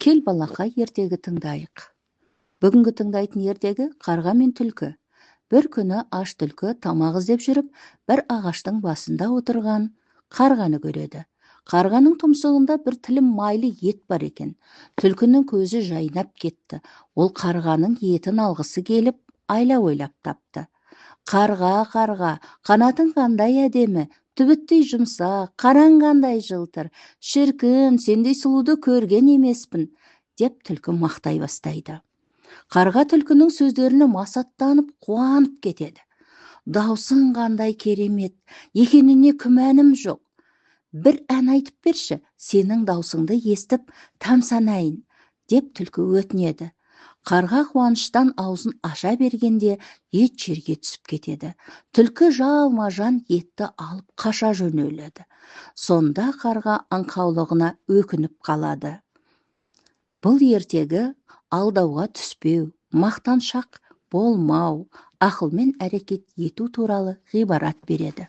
Кел балақай, ертегі тыңдайық. Бүгінгі тыңдайтын ертегі қарға мен түлкі. Бір күні аш түлкі тамақ іздеп жүріп, бір ағаштың басында отырған қарғаны көреді. Қарғаның тұмсығында бір тілім майлы ет бар екен. Түлкінің көзі жайнап кетті. Ол қарғаның етін алғысы келіп, айла ойлап тапты. Қарға, қарға, қанатың қандай әдемі, түбіттей жұмсақ, қараң қандай жылтыр, шіркін, сендей сұлуды көрген емеспін, деп түлкі мақтай бастайды. Қарға түлкінің сөздеріне масаттанып, қуанып кетеді. Даусың қандай керемет, екеніне күмәнім жоқ. Бір ән айтып берші, сенің даусыңды естіп тамсанайын, деп түлкі өтінеді. Қарға қуаныштан аузын аша бергенде ет жерге түсіп кетеді. Түлкі жалма-жан етті алып қаша жөнеледі. Сонда қарға аңқаулығына өкініп қалады. Бұл ертегі алдауға түспеу, мақтаншақ болмау, ақылмен әрекет ету туралы ғибарат береді.